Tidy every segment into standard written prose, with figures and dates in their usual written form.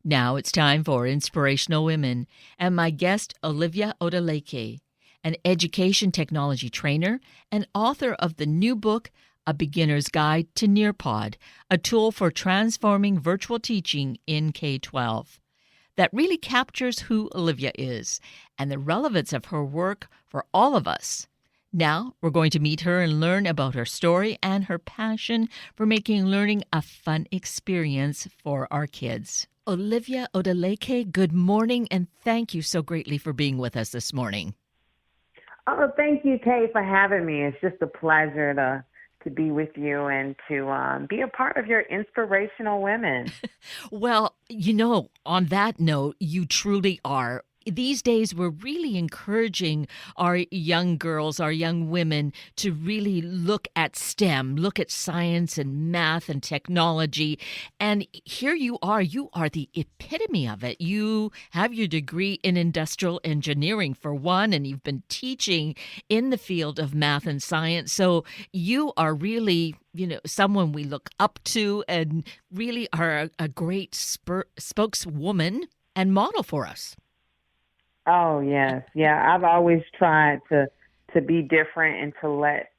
Now it's time for Inspirational Women, and my guest, Olivia Odileke, an education technology trainer and author of the new book, A Beginner's Guide to Nearpod, a tool for transforming virtual teaching in K-12. That really captures who Olivia is and the relevance of her work for all of us. Now we're going to meet her and learn about her story and her passion for making learning a fun experience for our kids. Olivia Odileke, good morning, and thank you so greatly for being with us this morning. Oh, thank you, Kay, for having me. It's just a pleasure to be with you and to be a part of your Inspirational Women. Well, on that note, you truly are. These days, we're really encouraging our young girls, our young women, to really look at STEM, look at science and math and technology. And here you are the epitome of it. You have your degree in industrial engineering, for one, and you've been teaching in the field of math and science. So you are really, someone we look up to and really are a great spokeswoman and model for us. Oh, yes. Yeah, I've always tried to be different and to let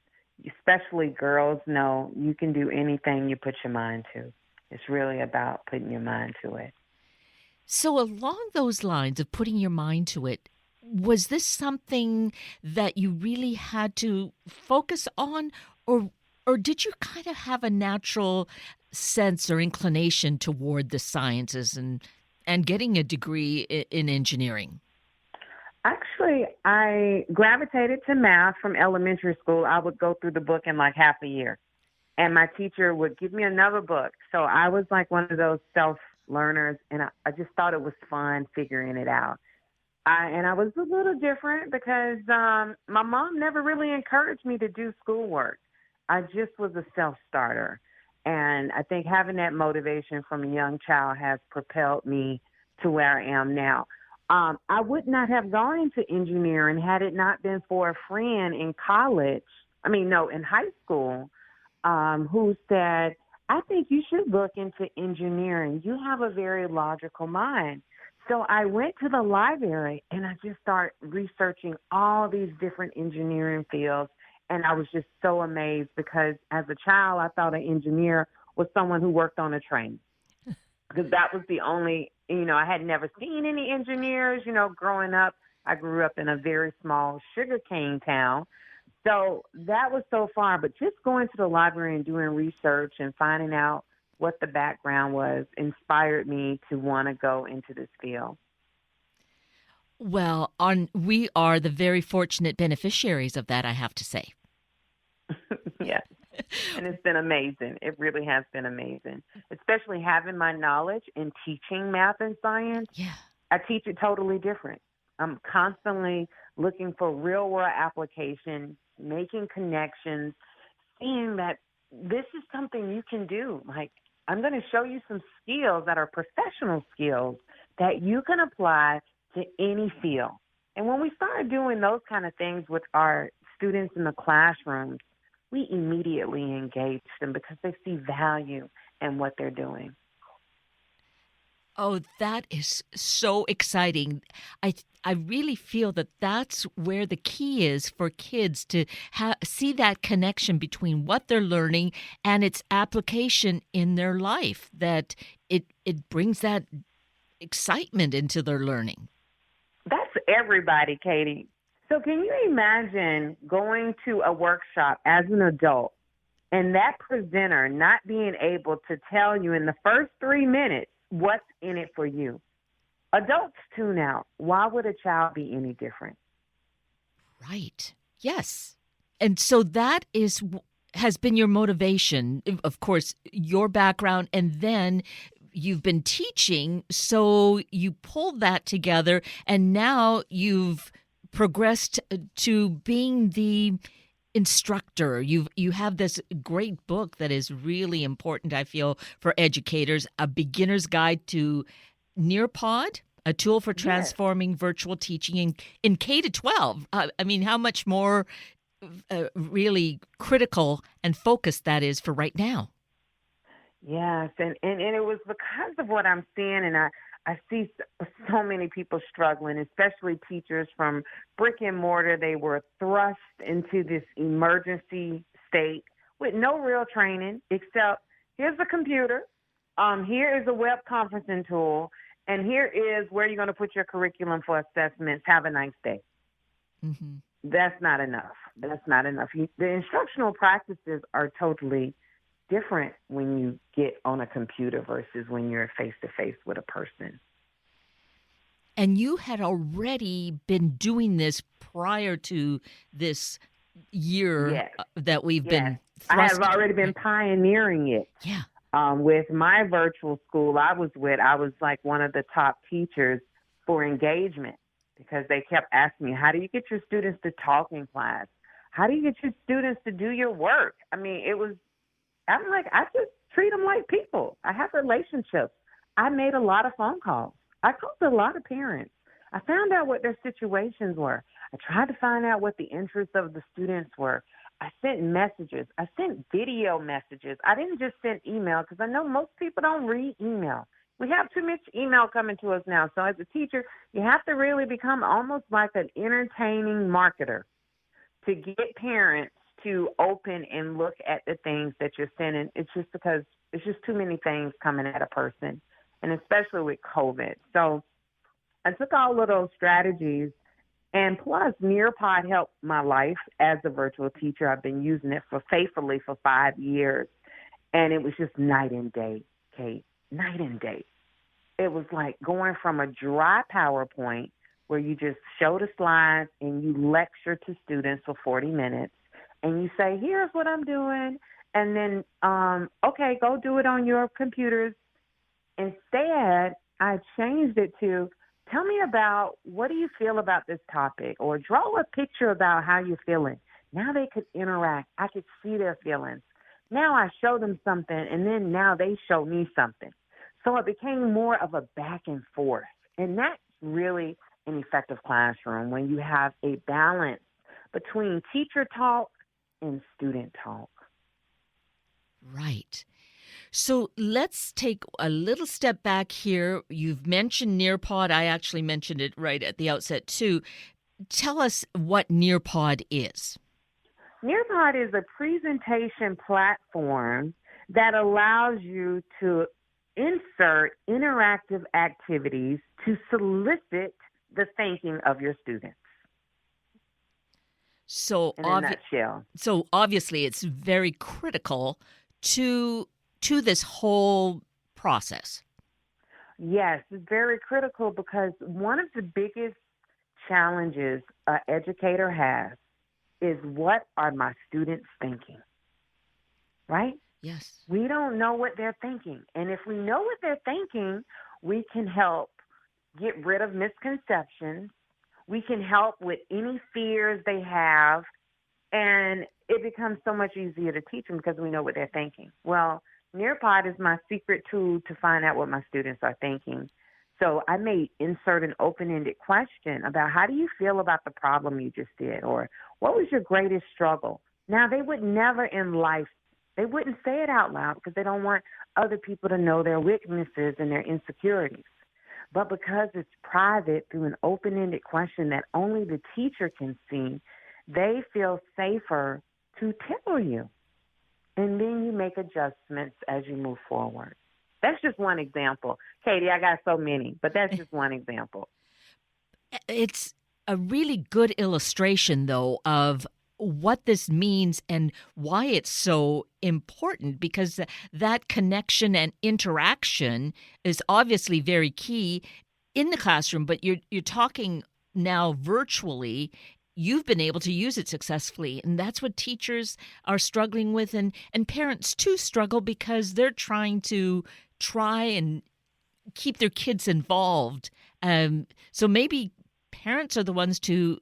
especially girls know you can do anything you put your mind to. It's really about putting your mind to it. So along those lines of putting your mind to it, was this something that you really had to focus on, or did you kind of have a natural sense or inclination toward the sciences and getting a degree in engineering? Actually, I gravitated to math from elementary school. I would go through the book in like half a year, and my teacher would give me another book. So I was like one of those self-learners, and I just thought it was fun figuring it out. I was a little different because my mom never really encouraged me to do schoolwork. I just was a self-starter. And I think having that motivation from a young child has propelled me to where I am now. I would not have gone into engineering had it not been for a friend in in high school, who said, I think you should look into engineering. You have a very logical mind. So I went to the library and I just started researching all these different engineering fields. And I was just so amazed because as a child, I thought an engineer was someone who worked on a train. Because that was the only, I had never seen any engineers, growing up. I grew up in a very small sugarcane town. So that was so far. But just going to the library and doing research and finding out what the background was inspired me to want to go into this field. Well, we are the very fortunate beneficiaries of that, I have to say. Yes. And it's been amazing. It really has been amazing, especially having my knowledge in teaching math and science. Yeah. I teach it totally different. I'm constantly looking for real world applications, making connections, seeing that this is something you can do. Like, I'm going to show you some skills that are professional skills that you can apply to any field. And when we start doing those kind of things with our students in the classrooms, we immediately engage them because they see value in what they're doing. Oh, that is so exciting. I really feel that that's where the key is for kids to see that connection between what they're learning and its application in their life, that it brings that excitement into their learning. That's everybody, Katie. So can you imagine going to a workshop as an adult and that presenter not being able to tell you in the first 3 minutes what's in it for you? Adults tune out. Why would a child be any different? Right. Yes. And so that has been your motivation, of course, your background, and then you've been teaching, so you pulled that together, and now you've progressed to being the instructor. You have this great book that is really important, I feel, for educators, A Beginner's Guide to Nearpod, a tool for transforming virtual teaching in K-12. How much more really critical and focused that is for right now. Yes, and it was because of what I'm seeing, and I see so many people struggling, especially teachers from brick and mortar. They were thrust into this emergency state with no real training, except here's a computer, here is a web conferencing tool, and here is where you're going to put your curriculum for assessments. Have a nice day. Hmm. That's not enough. That's not enough. The instructional practices are totally different when you get on a computer versus when you're face to face with a person. And you had already been doing this prior to this year Yes, that we've yes. been I have thrust. already been pioneering it. Yeah. With my virtual school I was with, I was like one of the top teachers for engagement because they kept asking me, how do you get your students to talk in class? How do you get your students to do your work? I mean, I'm like, I just treat them like people. I have relationships. I made a lot of phone calls. I called a lot of parents. I found out what their situations were. I tried to find out what the interests of the students were. I sent messages. I sent video messages. I didn't just send email because I know most people don't read email. We have too much email coming to us now. So as a teacher, you have to really become almost like an entertaining marketer to get parents to open and look at the things that you're sending. It's just because it's just too many things coming at a person, and especially with COVID. So I took all of those strategies, and plus Nearpod helped my life as a virtual teacher. I've been using it faithfully for 5 years, and it was just night and day, Kate, night and day. It was like going from a dry PowerPoint where you just show the slides and you lecture to students for 40 minutes and you say, here's what I'm doing. And then, okay, go do it on your computers. Instead, I changed it to tell me about what do you feel about this topic, or draw a picture about how you're feeling. Now they could interact. I could see their feelings. Now I show them something, and then now they show me something. So it became more of a back and forth. And that's really an effective classroom when you have a balance between teacher talk and student talk. Right. So let's take a little step back here. You've mentioned Nearpod. I actually mentioned it right at the outset, too. Tell us what Nearpod is. Nearpod is a presentation platform that allows you to insert interactive activities to solicit the thinking of your students. So, In a nutshell. so obviously, it's very critical to this whole process. Yes, it's very critical because one of the biggest challenges an educator has is, what are my students thinking? Right? Yes. We don't know what they're thinking. And if we know what they're thinking, we can help get rid of misconceptions. We can help with any fears they have. And it becomes so much easier to teach them because we know what they're thinking. Well, Nearpod is my secret tool to find out what my students are thinking. So I may insert an open-ended question about, how do you feel about the problem you just did? Or what was your greatest struggle? Now, they would never in life, they wouldn't say it out loud because they don't want other people to know their weaknesses and their insecurities. But because it's private through an open-ended question that only the teacher can see, they feel safer to tell you. And then you make adjustments as you move forward. That's just one example. Katie, I got so many, but that's just one example. It's a really good illustration, though, of what this means and why it's so important, because that connection and interaction is obviously very key in the classroom, but you're talking now virtually. You've been able to use it successfully, and that's what teachers are struggling with, and parents too struggle because they're trying and keep their kids involved. So maybe parents are the ones to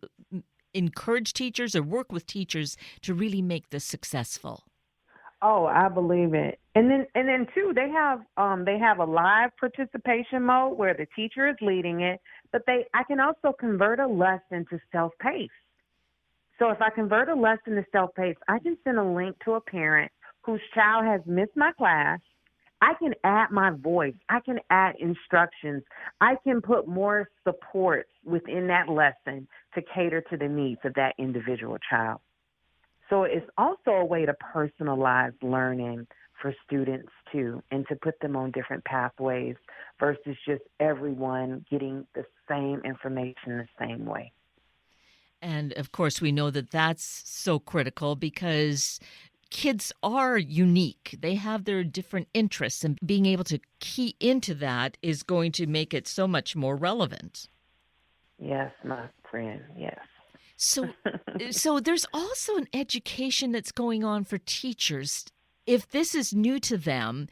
encourage teachers or work with teachers to really make this successful. Oh, I believe it. And then too, they have a live participation mode where the teacher is leading it, but I can also convert a lesson to self-paced. So if I convert a lesson to self-paced, I can send a link to a parent whose child has missed my class, I can add my voice. I can add instructions. I can put more supports within that lesson to cater to the needs of that individual child. So it's also a way to personalize learning for students too, and to put them on different pathways versus just everyone getting the same information the same way. And of course, we know that that's so critical because kids are unique. They have their different interests, and being able to key into that is going to make it so much more relevant. Yes, my friend, yes. So, so there's also an education that's going on for teachers. If this is new to them,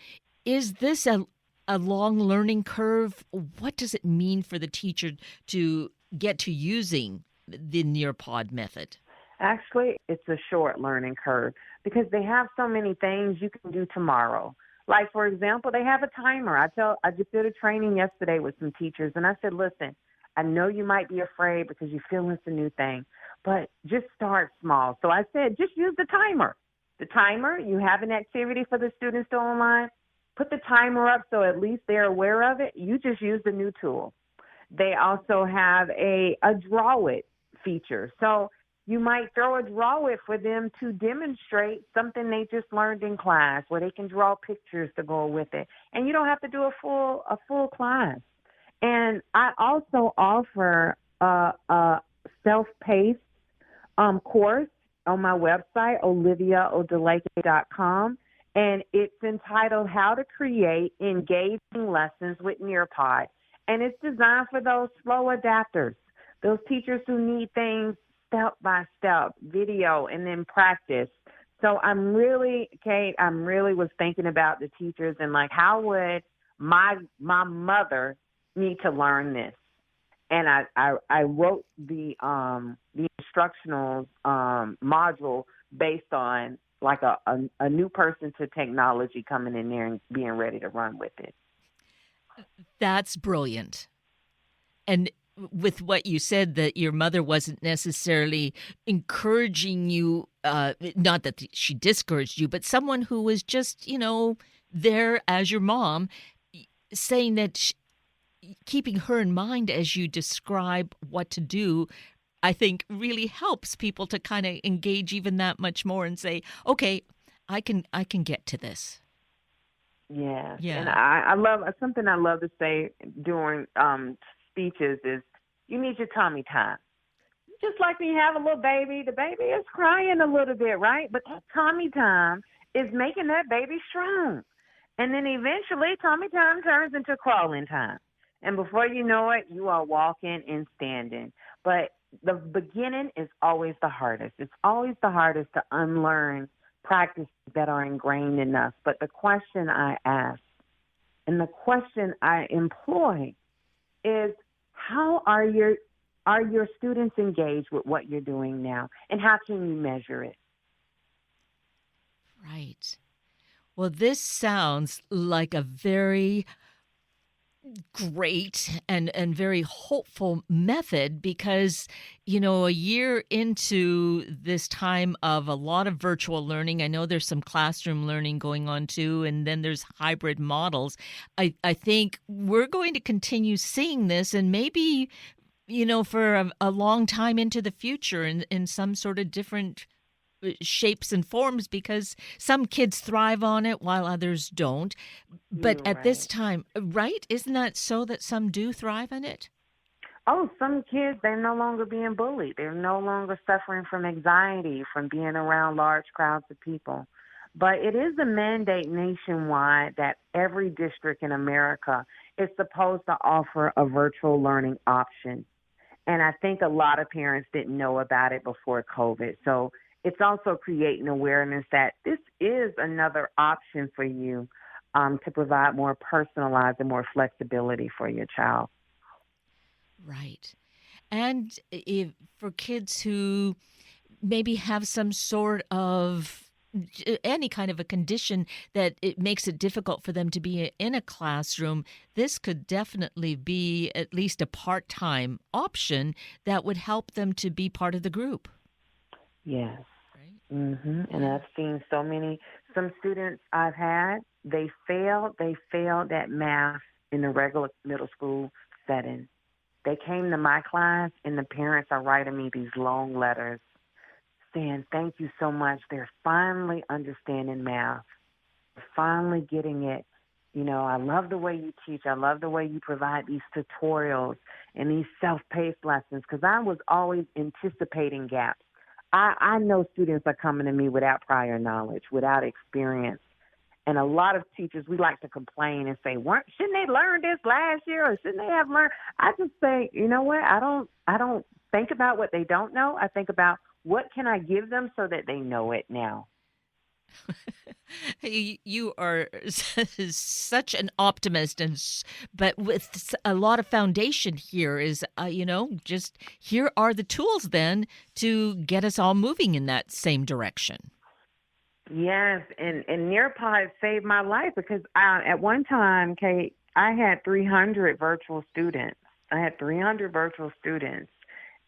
is this a long learning curve? What does it mean for the teacher to get to using the Nearpod method? Actually, it's a short learning curve because they have so many things you can do tomorrow. Like, for example, they have a timer. I just did a training yesterday with some teachers, and I said, listen, I know you might be afraid because you feel it's a new thing, but just start small. So I said, just use the timer. The timer, you have an activity for the students to online, put the timer up so at least they're aware of it. You just use the new tool. They also have a draw it feature. So you might throw a draw it for them to demonstrate something they just learned in class, where they can draw pictures to go with it. And you don't have to do a full class. And I also offer a self-paced course on my website, oliviaodileke.com, and it's entitled How to Create Engaging Lessons with Nearpod. And it's designed for those slow adapters, those teachers who need things step by step, video, and then practice. So Kate, I'm really was thinking about the teachers and like, how would my mother need to learn this? And I wrote the instructional module based on like a new person to technology coming in there and being ready to run with it. That's brilliant. And with what you said, that your mother wasn't necessarily encouraging you, not that she discouraged you, but someone who was just, there as your mom, saying that keeping her in mind as you describe what to do, I think really helps people to kind of engage even that much more and say, okay, I can get to this. Yes. Yeah. And I love something I love to say during speeches is you need your tummy time. Just like when you have a little baby, the baby is crying a little bit, right? But that tummy time is making that baby strong. And then eventually tummy time turns into crawling time. And before you know it, you are walking and standing. But the beginning is always the hardest. It's always the hardest to unlearn practices that are ingrained in us. But the question I ask and the question I employ is, how are your students engaged with what you're doing now? And how can you measure it? Right. Well, this sounds like a very great and very hopeful method because, a year into this time of a lot of virtual learning, I know there's some classroom learning going on too, and then there's hybrid models. I think we're going to continue seeing this and maybe, for a long time into the future in some sort of different shapes and forms, because some kids thrive on it while others don't. But You're at this right. time, right? Isn't that so that some do thrive on it? Oh, some kids, they're no longer being bullied. They're no longer suffering from anxiety from being around large crowds of people. But it is a mandate nationwide that every district in America is supposed to offer a virtual learning option. And I think a lot of parents didn't know about it before COVID. So it's also creating awareness that this is another option for you to provide more personalized and more flexibility for your child. Right. And if, for kids who maybe have some sort of any kind of a condition that it makes it difficult for them to be in a classroom, this could definitely be at least a part-time option that would help them to be part of the group. Yes. Right? And Yeah. I've seen some students I've had They failed at math in the regular middle school setting. They came to my class, and the parents are writing me these long letters saying, thank you so much. They're finally understanding math, finally getting it. I love the way you teach. I love the way you provide these tutorials and these self-paced lessons, because I was always anticipating gaps. I know students are coming to me without prior knowledge, without experience. And a lot of teachers, we like to complain and say, shouldn't they learn this last year, or shouldn't they have learned? I just say, you know what? I don't think about what they don't know. I think about what can I give them so that they know it now. You are such an optimist, but with a lot of foundation here is, just here are the tools then to get us all moving in that same direction. Yes, and Nearpod saved my life, because at one time, Kate, I had 300 virtual students.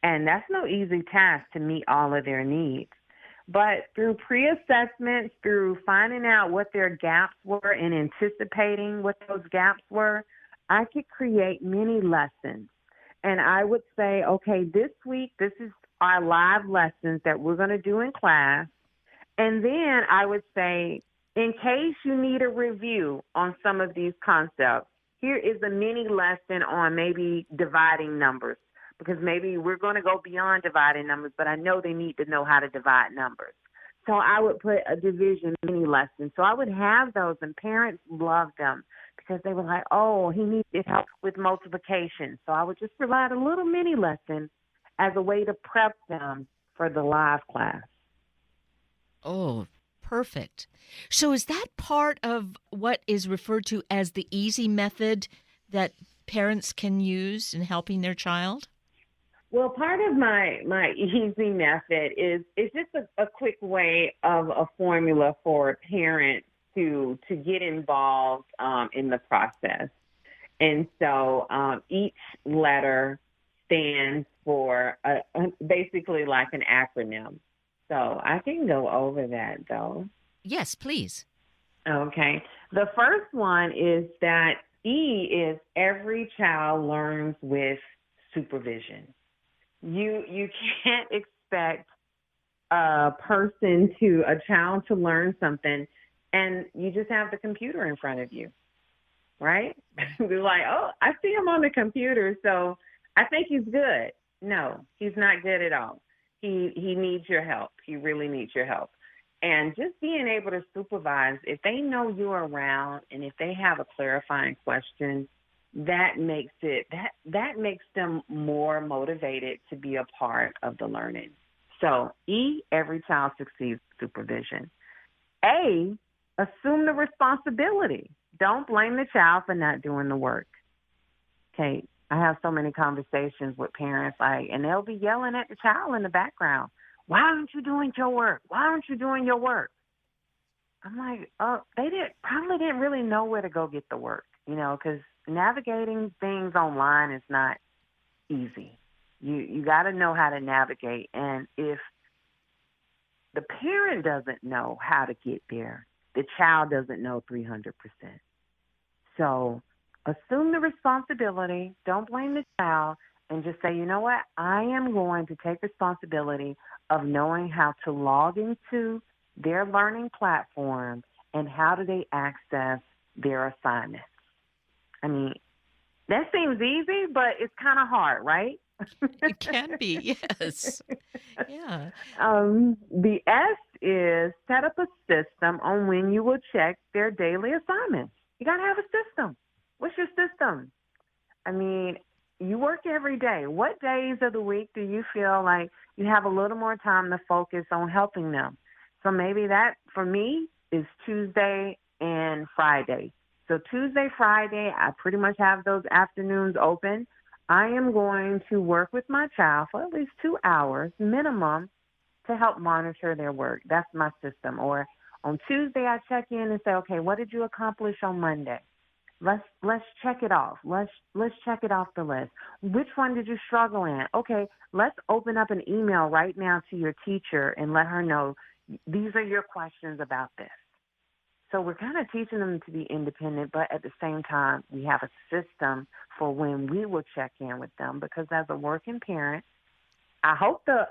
And that's no easy task to meet all of their needs. But through pre-assessments, through finding out what their gaps were and anticipating what those gaps were, I could create mini lessons. And I would say, okay, this week, this is our live lessons that we're going to do in class. And then I would say, in case you need a review on some of these concepts, here is a mini lesson on maybe dividing numbers, because maybe we're going to go beyond dividing numbers, but I know they need to know how to divide numbers. So I would put a division mini lesson. So I would have those, and parents loved them because they were like, oh, he needed help with multiplication. So I would just provide a little mini lesson as a way to prep them for the live class. Oh, perfect. So is that part of what is referred to as the easy method that parents can use in helping their child? Well, part of my easy method is just a quick way of a formula for parents to get involved in the process. And so each letter stands for basically like an acronym. So I can go over that, though. Yes, please. Okay. The first one is that E is every child learns with supervision. You can't expect a child to learn something, and you just have the computer in front of you, right? They're like, oh, I see him on the computer, so I think he's good. No, he's not good at all. He needs your help. He really needs your help. And just being able to supervise, if they know you're around and if they have a clarifying question, that makes them more motivated to be a part of the learning. So E, every child succeeds supervision. A, assume the responsibility. Don't blame the child for not doing the work. Okay, I have so many conversations with parents, and they'll be yelling at the child in the background. Why aren't you doing your work? Why aren't you doing your work? I'm like, oh, they probably didn't really know where to go get the work, because navigating things online is not easy. You got to know how to navigate. And if the parent doesn't know how to get there, the child doesn't know 300%. So assume the responsibility. Don't blame the child, and just say, you know what? I am going to take responsibility of knowing how to log into their learning platform and how do they access their assignments. I mean, that seems easy, but it's kind of hard, right? It can be, yes. Yeah. The S is set up a system on when you will check their daily assignments. You got to have a system. What's your system? I mean, you work every day. What days of the week do you feel like you have a little more time to focus on helping them? So maybe that, for me, is Tuesday and Friday. So Tuesday, Friday, I pretty much have those afternoons open. I am going to work with my child for at least 2 hours minimum to help monitor their work. That's my system. Or on Tuesday, I check in and say, okay, what did you accomplish on Monday? Let's check it off. Let's check it off the list. Which one did you struggle in? Okay, let's open up an email right now to your teacher and let her know these are your questions about this. So we're kind of teaching them to be independent, but at the same time, we have a system for when we will check in with them. Because as a working parent, I hope the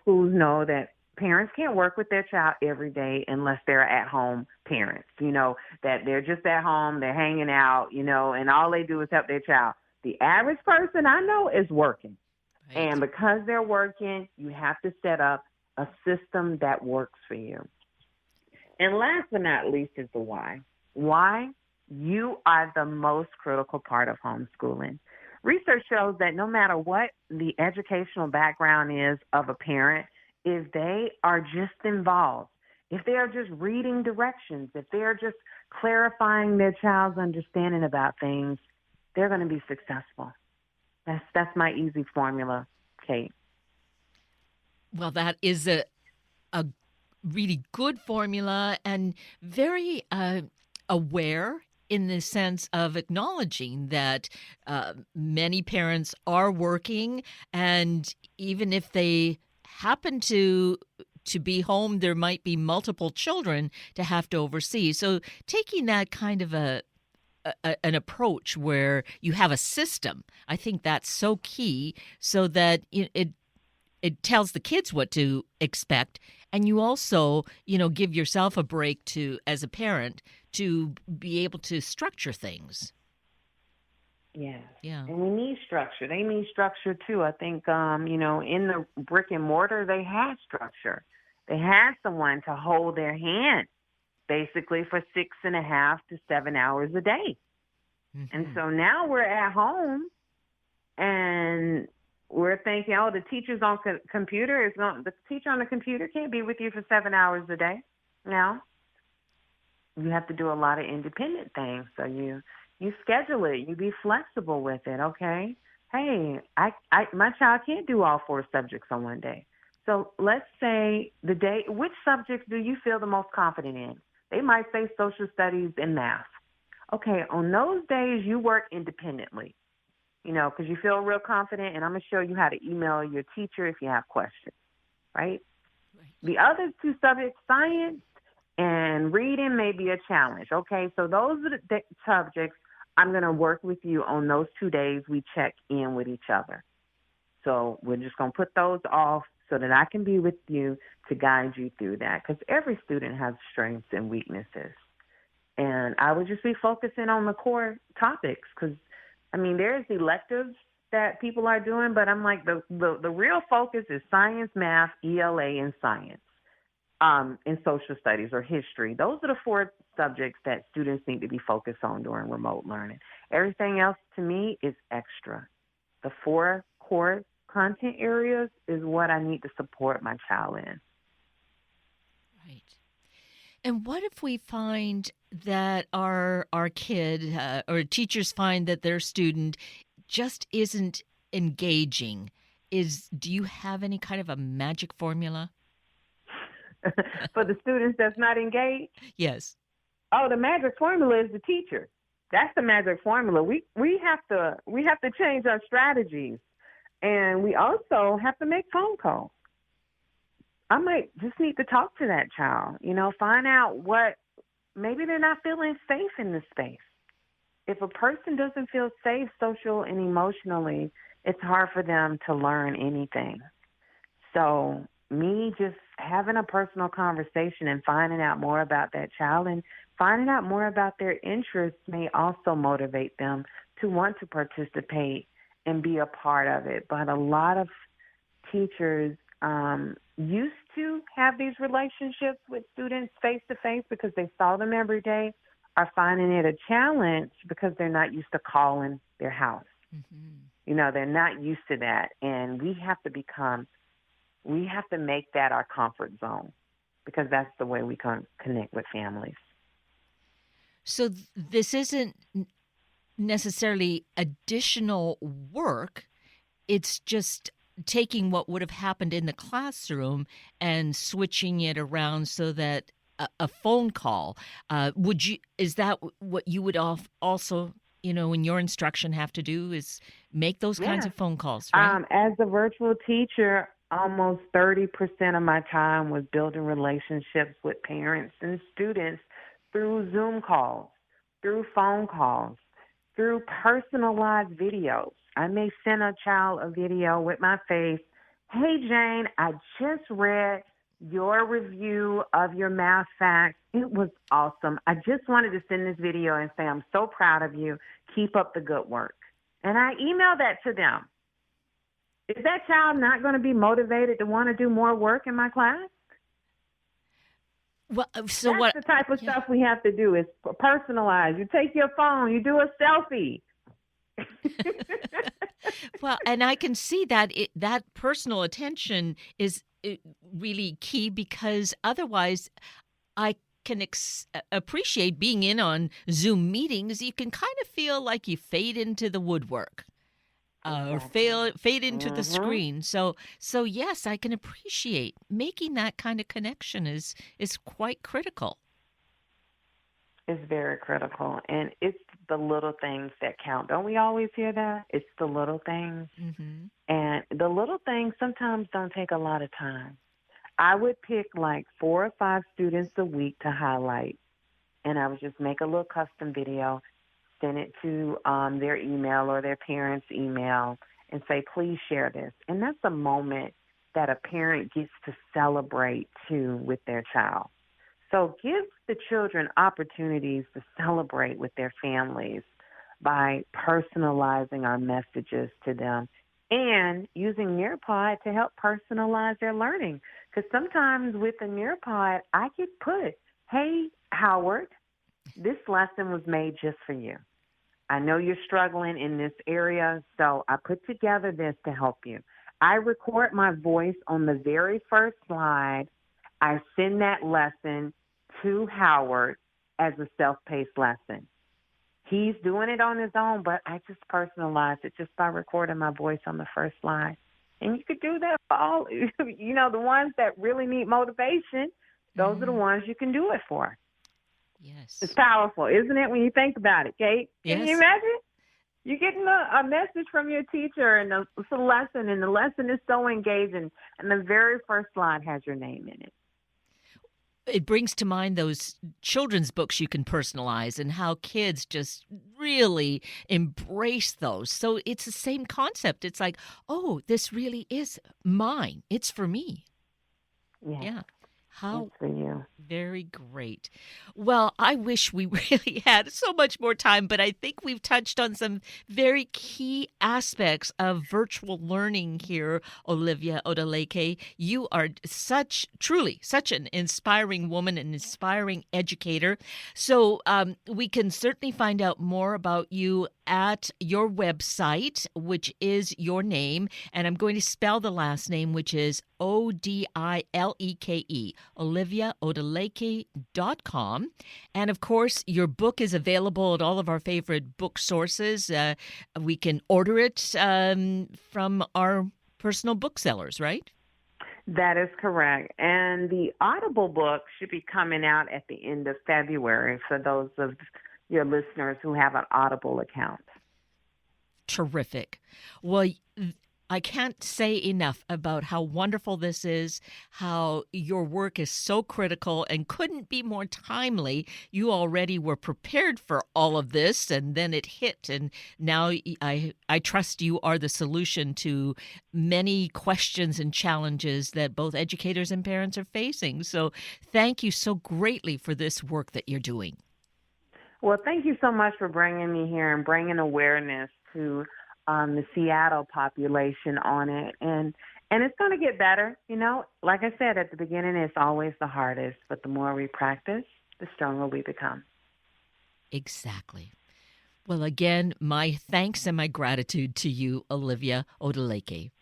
schools know that parents can't work with their child every day unless they're at-home parents, that they're just at home, they're hanging out, and all they do is help their child. The average person I know is working. Right. And because they're working, you have to set up a system that works for you. And last but not least is the why. Why? You are the most critical part of homeschooling. Research shows that no matter what the educational background is of a parent, if they are just involved, if they are just reading directions, if they are just clarifying their child's understanding about things, they're going to be successful. That's my easy formula, Kate. Well, that is a really good formula and very aware in the sense of acknowledging that many parents are working, and even if they happen to be home, there might be multiple children to have to oversee. So taking that kind of an approach where you have a system, I think that's so key, so that it tells the kids what to expect, and you also give yourself a break to, as a parent, to be able to structure things. Yes. Yeah. And we need structure. They need structure too. I think, in the brick and mortar, they had structure. They had someone to hold their hand basically for 6.5 to 7 hours a day. Mm-hmm. And so now we're at home and we're thinking, the teacher's on computer the teacher on the computer can't be with you for 7 hours a day. Now, you have to do a lot of independent things. So you schedule it. You be flexible with it. Okay. Hey, my child can't do all 4 subjects on one day. So let's say which subjects do you feel the most confident in? They might say social studies and math. Okay. On those days, you work independently, because you feel real confident, and I'm going to show you how to email your teacher if you have questions, right? The other 2 subjects, science and reading, may be a challenge. Okay, so those are the subjects I'm going to work with you on those 2 days. We check in with each other. So we're just going to put those off so that I can be with you to guide you through that, because every student has strengths and weaknesses. And I would just be focusing on the core topics, because, there's electives that people are doing, but I'm like, the real focus is science, math, ELA, and science. In social studies or history. Those are the 4 subjects that students need to be focused on during remote learning. Everything else, to me, is extra. The 4 core content areas is what I need to support my child in. Right. And what if we find that our kid or teachers find that their student just isn't engaging? Do you have any kind of a magic formula? For the students that's not engaged? Yes. Oh, the magic formula is the teacher. That's the magic formula. We have to change our strategies, and we also have to make phone calls. I might just need to talk to that child, find out what, maybe they're not feeling safe in this space. If a person doesn't feel safe social and emotionally, it's hard for them to learn anything. So me just having a personal conversation and finding out more about that child and finding out more about their interests may also motivate them to want to participate and be a part of it. But a lot of teachers used to have these relationships with students face-to-face because they saw them every day, are finding it a challenge because they're not used to calling their house. Mm-hmm. They're not used to that. And we have to make that our comfort zone, because that's the way we can connect with families. So this isn't necessarily additional work. It's just taking what would have happened in the classroom and switching it around so that a phone call, is that what you would also, in your instruction have to do, is make those kinds of phone calls, right? As a virtual teacher, almost 30% of my time was building relationships with parents and students through Zoom calls, through phone calls, through personalized videos. I may send a child a video with my face. Hey, Jane, I just read your review of your math facts. It was awesome. I just wanted to send this video and say I'm so proud of you. Keep up the good work. And I email that to them. Is that child not going to be motivated to want to do more work in my class? Well, so That's what? the type of stuff we have to do is personalize. You take your phone, you do a selfie. Well, and I can see that that personal attention is really key, because otherwise I can appreciate being in on Zoom meetings. You can kind of feel like you fade into the woodwork. Or fade into the screen. So yes, I can appreciate making that kind of connection is quite critical. It's very critical, and it's the little things that count. Don't we always hear that? It's the little things, and the little things sometimes don't take a lot of time. I would pick like 4 or 5 students a week to highlight, and I would just make a little custom video, send it to their email or their parents' email, and say, please share this. And that's a moment that a parent gets to celebrate, too, with their child. So give the children opportunities to celebrate with their families by personalizing our messages to them and using Nearpod to help personalize their learning. Because sometimes with the Nearpod, I could put, hey, Howard, this lesson was made just for you. I know you're struggling in this area, so I put together this to help you. I record my voice on the very first slide. I send that lesson to Howard as a self-paced lesson. He's doing it on his own, but I just personalize it just by recording my voice on the first slide. And you could do that for all, the ones that really need motivation. Those are the ones you can do it for. Yes. It's powerful, isn't it, when you think about it, Kate? Yes. Can you imagine? You're getting a message from your teacher, and it's a lesson, and the lesson is so engaging, and the very first slide has your name in it. It brings to mind those children's books you can personalize and how kids just really embrace those. So it's the same concept. It's like, oh, this really is mine. It's for me. Yeah. How for you. Very great. Well, I wish we really had so much more time, but I think we've touched on some very key aspects of virtual learning here, Olivia Odileke. You are truly such an inspiring woman, an inspiring educator. So we can certainly find out more about you at your website, which is your name, and I'm going to spell the last name, which is Odileke, oliviaodileke.com. And of course, your book is available at all of our favorite book sources. We can order it from our personal booksellers, right? That is correct. And the Audible book should be coming out at the end of February for those of your listeners who have an Audible account. Terrific. Well, I can't say enough about how wonderful this is, how your work is so critical and couldn't be more timely. You already were prepared for all of this, and then it hit. And now I trust you are the solution to many questions and challenges that both educators and parents are facing. So thank you so greatly for this work that you're doing. Well, thank you so much for bringing me here and bringing awareness to the Seattle population on it. And it's going to get better. Like I said at the beginning, it's always the hardest, but the more we practice, the stronger we become. Exactly. Well, again, my thanks and my gratitude to you, Olivia Odileke.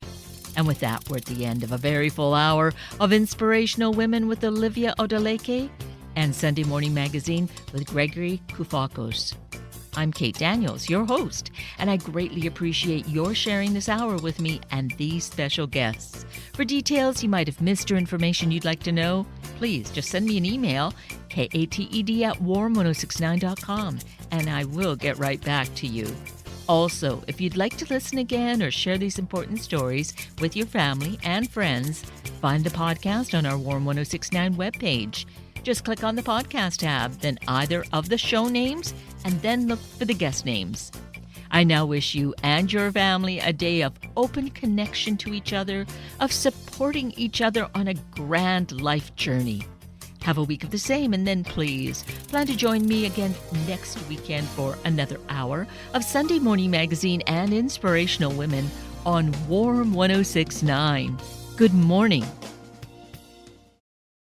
And with that, we're at the end of a very full hour of Inspirational Women with Olivia Odileke and Sunday Morning Magazine with Gregory Koufakos. I'm Kate Daniels, your host, and I greatly appreciate your sharing this hour with me and these special guests. For details you might have missed or information you'd like to know, please just send me an email, kated@warm1069.com, and I will get right back to you. Also, if you'd like to listen again or share these important stories with your family and friends, find the podcast on our Warm 1069 webpage. Just click on the podcast tab, then either of the show names, and then look for the guest names. I now wish you and your family a day of open connection to each other, of supporting each other on a grand life journey. Have a week of the same, and then please plan to join me again next weekend for another hour of Sunday Morning Magazine and Inspirational Women on Warm 106.9. Good morning.